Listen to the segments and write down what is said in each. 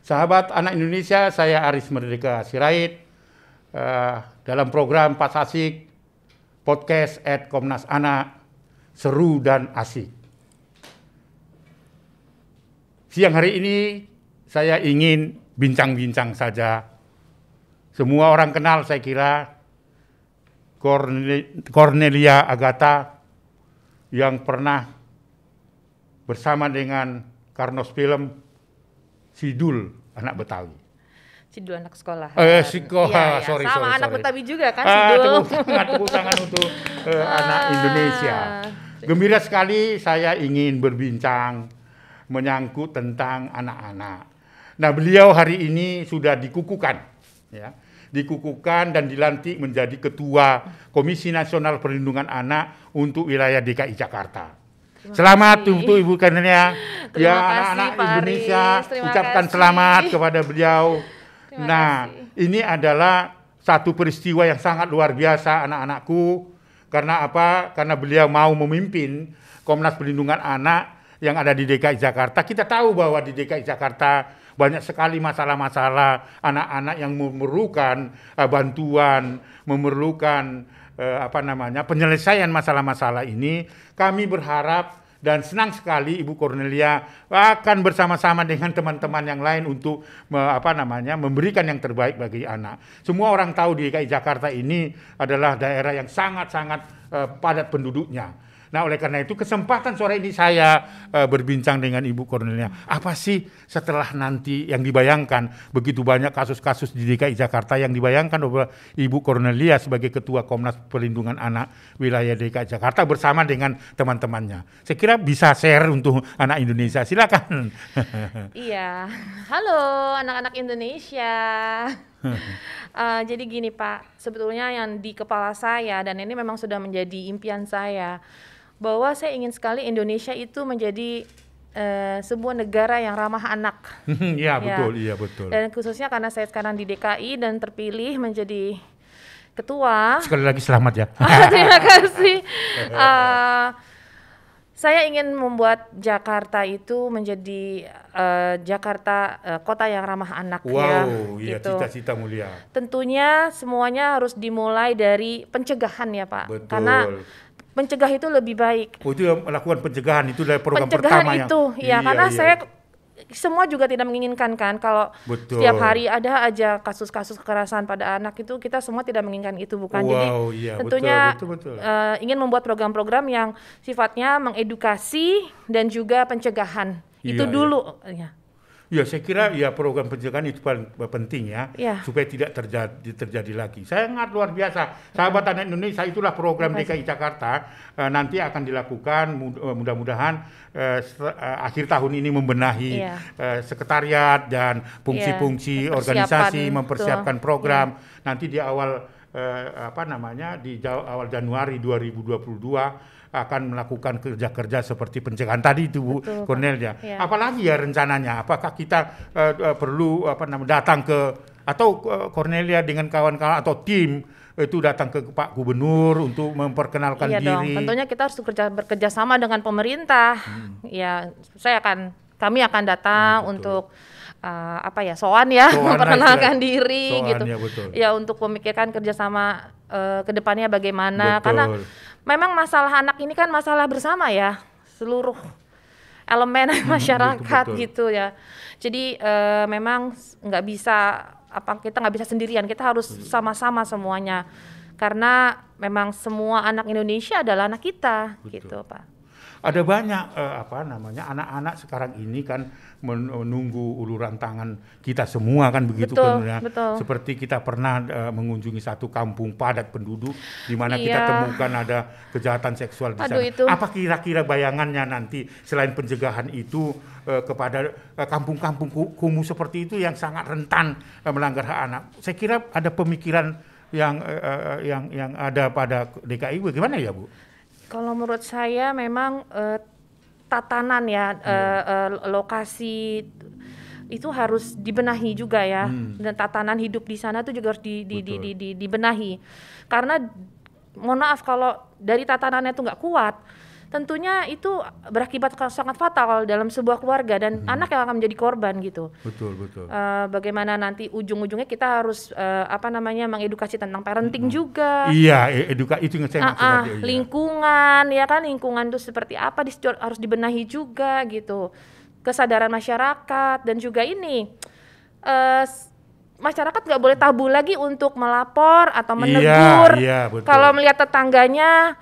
Sahabat anak Indonesia, saya Aris Merdeka Sirait dalam program Pas Asik podcast Komnas Anak, seru dan asik. Siang hari ini saya ingin bincang-bincang saja. Semua orang kenal saya kira Cornelia Agatha yang pernah bersama dengan Carnos Film Sidul anak Betawi. Sidul anak sekolah. Sekolah, sorry. Sama anak Betawi juga kan Sidul. Tepuk tangan untuk anak Indonesia. Gembira sekali saya ingin berbincang menyangkut tentang anak-anak. Nah, beliau hari ini sudah dikukuhkan, ya, dikukuhkan dan dilantik menjadi Ketua Komisi Nasional Perlindungan Anak untuk wilayah DKI Jakarta. Selamat untuk Ibu Cornelia. Ya, anak-anak Indonesia ucapkan selamat kepada beliau. Nah, ini adalah satu peristiwa yang sangat luar biasa anak-anakku. Karena apa? Karena beliau mau memimpin Komnas Perlindungan Anak yang ada di DKI Jakarta. Kita tahu bahwa di DKI Jakarta banyak sekali masalah-masalah anak-anak yang memerlukan bantuan, memerlukan penyelesaian masalah-masalah ini. Kami berharap dan senang sekali Ibu Cornelia akan bersama-sama dengan teman-teman yang lain untuk memberikan yang terbaik bagi anak. Semua orang tahu di DKI Jakarta ini adalah daerah yang sangat-sangat padat penduduknya. Nah, oleh karena itu kesempatan sore ini saya berbincang dengan Ibu Cornelia. Apa sih setelah nanti yang dibayangkan begitu banyak kasus-kasus di DKI Jakarta yang dibayangkan oleh Ibu Cornelia sebagai Ketua Komnas Perlindungan Anak wilayah DKI Jakarta bersama dengan teman-temannya. Saya kira bisa share untuk anak Indonesia. Silakan. Iya. Halo anak-anak Indonesia. Jadi gini Pak, sebetulnya yang di kepala saya dan ini memang sudah menjadi impian saya, bahwa saya ingin sekali Indonesia itu menjadi sebuah negara yang ramah anak. Iya betul. Dan khususnya karena saya sekarang di DKI dan terpilih menjadi ketua. Sekali lagi selamat ya. Terima kasih. Saya ingin membuat Jakarta itu menjadi kota yang ramah anak. Wow, ya gitu. Cita-cita mulia. Tentunya semuanya harus dimulai dari pencegahan ya Pak. Betul. Karena mencegah itu lebih baik. Oh, itu yang melakukan pencegahan itu dari program pencegahan pertama itu, ya. Karena saya semua juga tidak menginginkan kan kalau setiap hari ada aja kasus-kasus kekerasan pada anak itu, kita semua tidak menginginkan itu bukan. Jadi tentunya betul. Ingin membuat program-program yang sifatnya mengedukasi dan juga pencegahan. Itu dulu ya. Ya, saya kira program pencegahan itu paling penting ya, supaya tidak terjadi lagi. Sangat luar biasa. Sahabat anak Indonesia, itulah program DKI Jakarta nanti akan dilakukan mudah-mudahan akhir tahun ini membenahi sekretariat dan fungsi-fungsi organisasi, mempersiapkan program. Nanti di awal awal Januari 2022 akan melakukan kerja-kerja seperti pencegahan tadi itu Bu Cornelia. Apalagi ya rencananya? Apakah kita perlu datang ke atau Cornelia dengan kawan-kawan atau tim itu datang ke Pak Gubernur untuk memperkenalkan diri? Iya dong. Tentunya kita harus bekerja sama dengan pemerintah. Ya, kami akan datang untuk soan memperkenalkan diri gitu. Ya, untuk memikirkan kerjasama kedepannya bagaimana. Karena memang masalah anak ini kan masalah bersama ya, seluruh elemen masyarakat gitu ya. Jadi memang kita nggak bisa sendirian, kita harus sama-sama semuanya. Karena memang semua anak Indonesia adalah anak kita, gitu Pak. Ada banyak anak-anak sekarang ini kan menunggu uluran tangan kita semua kan begitu kan ya. Seperti kita pernah mengunjungi satu kampung padat penduduk di mana kita temukan ada kejahatan seksual di sana. Apa kira-kira bayangannya nanti selain pencegahan itu kepada kampung-kampung kumuh seperti itu yang sangat rentan melanggar hak anak? Saya kira ada pemikiran yang ada pada DKI. Bagaimana ya Bu? Kalau menurut saya memang tatanan lokasi itu harus dibenahi juga ya, dan tatanan hidup di sana itu juga harus dibenahi. Karena mohon maaf kalau dari tatanannya itu nggak kuat, tentunya itu berakibat sangat fatal dalam sebuah keluarga dan anak yang akan menjadi korban gitu. Betul. Bagaimana nanti ujung-ujungnya kita harus mengedukasi tentang parenting juga. Iya, itu yang saya maksud. Lingkungan, ya kan, lingkungan itu seperti apa harus dibenahi juga gitu. Kesadaran masyarakat dan juga ini masyarakat nggak boleh tabu lagi untuk melapor atau menegur. Iya, kalau melihat tetangganya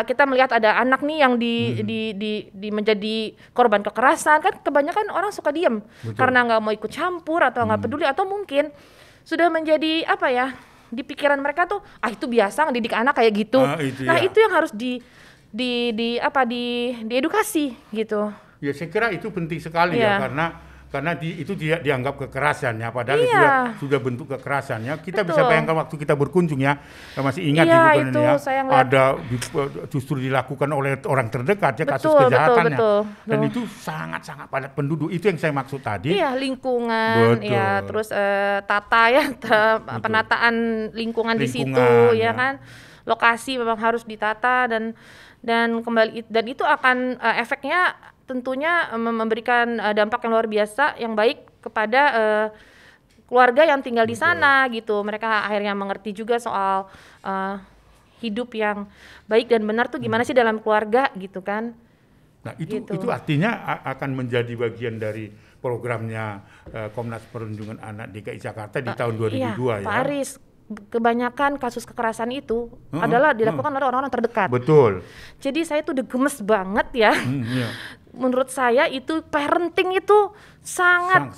kita melihat ada anak nih yang menjadi korban kekerasan, kan kebanyakan orang suka diem karena nggak mau ikut campur atau nggak peduli, atau mungkin sudah menjadi di pikiran mereka tuh itu biasa ngedidik anak kayak gitu. Itu yang harus diedukasi gitu. Ya, saya kira itu penting sekali ya, karena itu dianggap kekerasan ya, padahal itu sudah bentuk kekerasan ya. Kita bisa bayangkan waktu kita berkunjung ya, masih ingat Ibu Cornelia, ada justru dilakukan oleh orang terdekat ya, kasus kejahatannya. Dan itu sangat-sangat padat penduduk, itu yang saya maksud tadi. Iya, lingkungan, ya, terus penataan lingkungan di situ ya kan. Lokasi memang harus ditata dan kembali, dan itu akan efeknya tentunya memberikan dampak yang luar biasa yang baik kepada keluarga yang tinggal di sana gitu. Mereka akhirnya mengerti juga soal hidup yang baik dan benar tuh gimana sih dalam keluarga gitu kan. Nah itu artinya akan menjadi bagian dari programnya Komnas Perlindungan Anak DKI Jakarta di tahun 2002 ya. Pak Aris, kebanyakan kasus kekerasan itu adalah dilakukan oleh orang-orang terdekat. Betul. Jadi saya tuh udah gemes banget ya. Menurut saya itu parenting itu sangat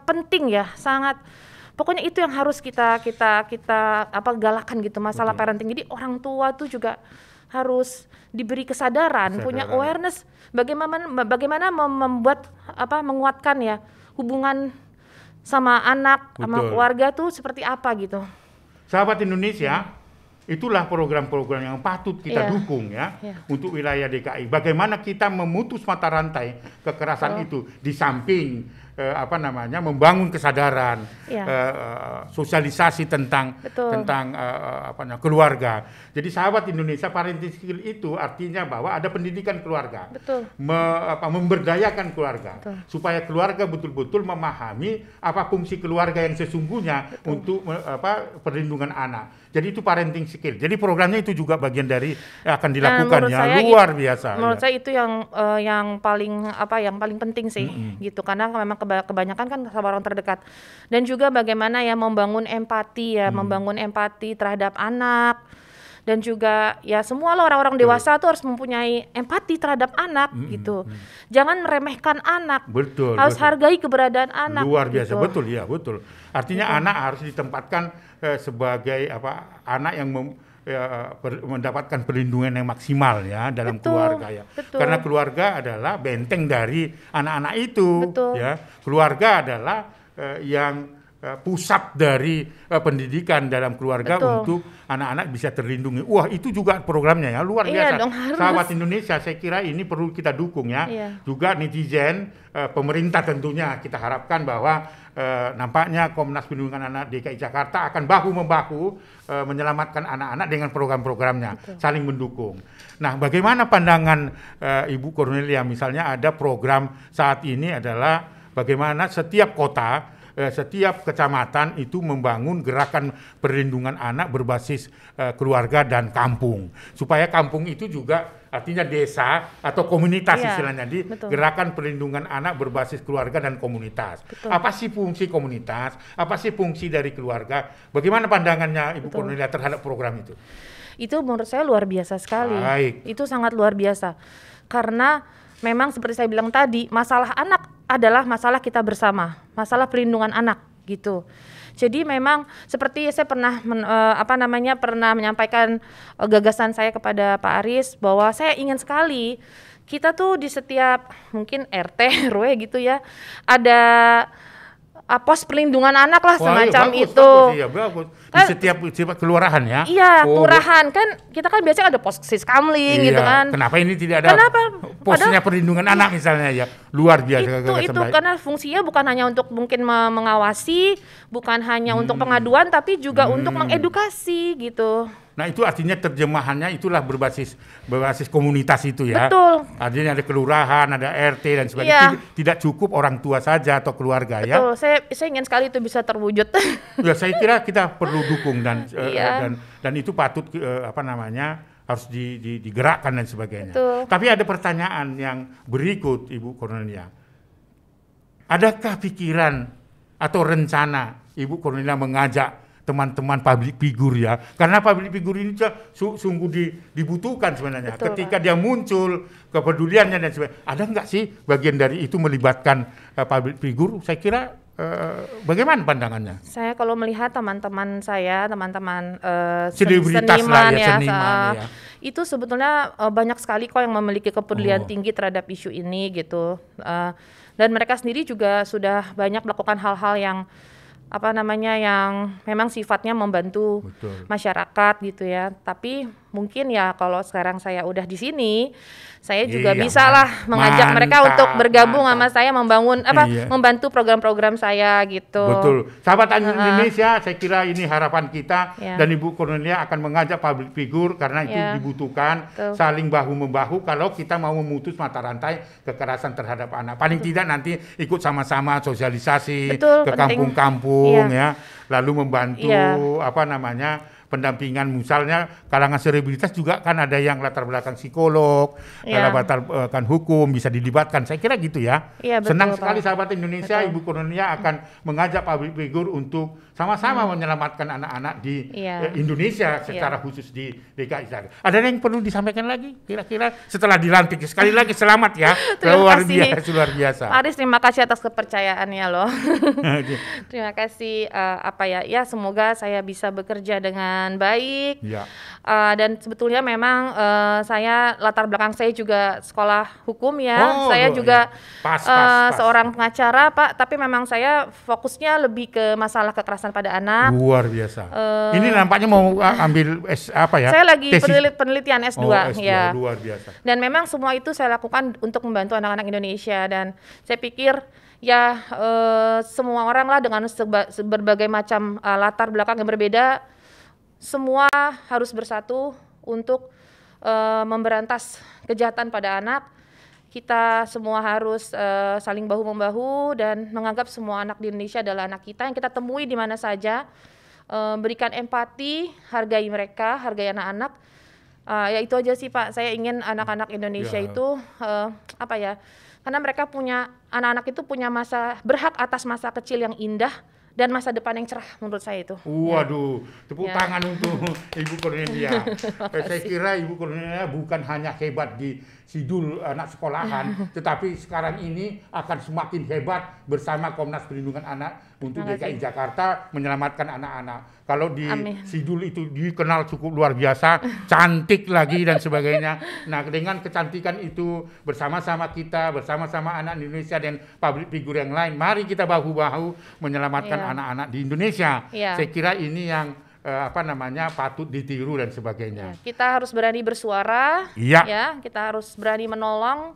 penting ya, pokoknya itu yang harus kita galakan gitu, masalah parenting. Jadi orang tua tuh juga harus diberi kesadaran, punya awareness bagaimana menguatkan ya hubungan sama anak, sama keluarga tuh seperti apa gitu. Sahabat Indonesia, itulah program-program yang patut kita dukung ya untuk wilayah DKI. Bagaimana kita memutus mata rantai kekerasan itu, di samping membangun kesadaran, sosialisasi tentang keluarga. Jadi sahabat Indonesia, parenting skill itu artinya bahwa ada pendidikan keluarga, memberdayakan keluarga, supaya keluarga betul-betul memahami apa fungsi keluarga yang sesungguhnya untuk perlindungan anak. Jadi itu parenting skill. Jadi programnya itu juga bagian dari akan dilakukan luar biasa. Menurut saya itu yang paling penting sih gitu, karena memang kebanyakan kan sama orang terdekat. Dan juga bagaimana ya membangun empati terhadap anak. Dan juga ya semua orang-orang dewasa tuh harus mempunyai empati terhadap anak gitu. Jangan meremehkan anak. Harus hargai keberadaan anak. Luar biasa, betul. Artinya anak harus ditempatkan sebagai anak yang mendapatkan perlindungan yang maksimal ya dalam keluarga ya. Karena keluarga adalah benteng dari anak-anak itu ya. Keluarga adalah yang pusat dari pendidikan dalam keluarga untuk anak-anak bisa terlindungi. Wah, itu juga programnya ya, luar biasa. Sahabat Indonesia, saya kira ini perlu kita dukung ya. Juga netizen, pemerintah tentunya kita harapkan bahwa nampaknya Komnas Perlindungan Anak DKI Jakarta akan bahu-membahu menyelamatkan anak-anak dengan program-programnya, saling mendukung. Nah, bagaimana pandangan Ibu Cornelia, misalnya ada program saat ini adalah bagaimana setiap kota, setiap kecamatan itu membangun gerakan perlindungan anak berbasis keluarga dan kampung, supaya kampung itu juga artinya desa atau komunitas istilahnya, di gerakan perlindungan anak berbasis keluarga dan komunitas. Apa sih fungsi komunitas? Apa sih fungsi dari keluarga? Bagaimana pandangannya Ibu Cornelia terhadap program itu? Itu menurut saya luar biasa sekali. Itu sangat luar biasa, karena memang seperti saya bilang tadi, masalah anak adalah masalah kita bersama, masalah perlindungan anak gitu. Jadi memang seperti saya pernah menyampaikan gagasan saya kepada Pak Aris, bahwa saya ingin sekali kita tuh di setiap mungkin RT RW gitu ya, ada pos perlindungan anak lah, semacam itu. Bagus. Di setiap kelurahan ya. Iya, kelurahan kan kita kan biasanya ada pos siskamling gitu kan. Kenapa ini tidak ada posnya perlindungan anak misalnya ya? Luar biasa. Itu karena fungsinya bukan hanya untuk mungkin mengawasi, bukan hanya untuk pengaduan, tapi juga untuk mengedukasi gitu. Nah itu artinya terjemahannya itulah berbasis komunitas itu ya. Betul. Artinya ada kelurahan, ada RT dan sebagainya. Tidak cukup orang tua saja atau keluarga. Betul. Ya. Saya ingin sekali itu bisa terwujud. Ya saya kira kita perlu dukung dan itu patut harus digerakkan dan sebagainya. Betul. Tapi ada pertanyaan yang berikut, Ibu Cornelia. Adakah pikiran atau rencana Ibu Cornelia mengajak teman-teman public figure ya, karena public figure ini sungguh dibutuhkan sebenarnya. Betul, ketika dia muncul kepeduliannya dan sebagainya. Ada nggak sih bagian dari itu melibatkan public figure? Saya kira bagaimana pandangannya? Saya kalau melihat teman-teman saya, teman-teman seniman ya, itu sebetulnya banyak sekali kok yang memiliki kepedulian tinggi terhadap isu ini gitu. Dan mereka sendiri juga sudah banyak melakukan hal-hal yang yang memang sifatnya membantu masyarakat gitu ya. Tapi mungkin ya kalau sekarang saya udah di sini, saya juga bisa lah mengajak mereka untuk bergabung sama saya membantu program-program saya gitu. Betul. Sahabat Indonesia, saya kira ini harapan kita dan Ibu Cornelia akan mengajak public figure karena itu dibutuhkan saling bahu-membahu kalau kita mau memutus mata rantai kekerasan terhadap anak. Paling tidak nanti ikut sama-sama sosialisasi ke kampung-kampung ya, lalu membantu pendampingan, misalnya kalangan selebritas juga kan ada yang latar belakang psikolog, latar belakang hukum, bisa dilibatkan. Saya kira gitu ya. Senang sekali sahabat Indonesia, Ibu Cornelia akan mengajak public figure untuk sama-sama menyelamatkan anak-anak di Indonesia secara khusus di DKI Jakarta. Ada yang perlu disampaikan lagi kira-kira setelah dilantik? Sekali lagi selamat ya. luar biasa. Aris, terima kasih atas kepercayaannya loh. Terima kasih semoga saya bisa bekerja dengan baik. Dan sebetulnya memang saya latar belakang saya juga sekolah hukum ya. Saya juga seorang pengacara, Pak, tapi memang saya fokusnya lebih ke masalah kekerasan pada anak. Luar biasa. Ini nampaknya mau ambil Saya lagi penelitian S2 S2 ya. Luar biasa. Dan memang semua itu saya lakukan untuk membantu anak-anak Indonesia, dan saya pikir semua orang lah dengan berbagai macam latar belakang yang berbeda, semua harus bersatu untuk memberantas kejahatan pada anak. Kita semua harus saling bahu-membahu dan menganggap semua anak di Indonesia adalah anak kita yang kita temui di mana saja. Berikan empati, hargai mereka, hargai anak-anak. Ya itu aja sih Pak, saya ingin anak-anak Indonesia itu karena mereka anak-anak itu punya berhak atas masa kecil yang indah dan masa depan yang cerah, menurut saya itu. Waduh, tepuk tangan untuk Ibu Cornelia. Saya kira Ibu Cornelia bukan hanya hebat di sidul anak sekolahan, tetapi sekarang ini akan semakin hebat bersama Komnas Perlindungan Anak untuk DKI Jakarta menyelamatkan anak-anak. Kalau di sidul itu dikenal cukup luar biasa, cantik lagi dan sebagainya. Nah, dengan kecantikan itu bersama-sama kita, bersama-sama anak Indonesia dan public figure yang lain, mari kita bahu-bahu menyelamatkan anak-anak di Indonesia. Saya kira ini yang patut ditiru dan sebagainya. Kita harus berani bersuara, kita harus berani menolong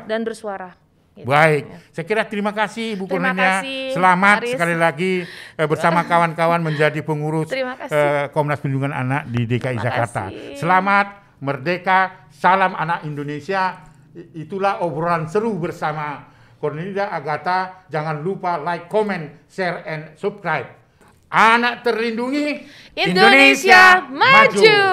dan bersuara. Gitu. Baik, saya kira terima kasih Ibu Cornelia. Selamat Aris. Sekali lagi bersama kawan-kawan menjadi pengurus Komnas Perlindungan Anak di DKI Jakarta. Selamat, merdeka, salam anak Indonesia. Itulah obrolan seru bersama Cornelia Agatha. Jangan lupa like, comment, share, and subscribe. Anak terlindungi, Indonesia maju.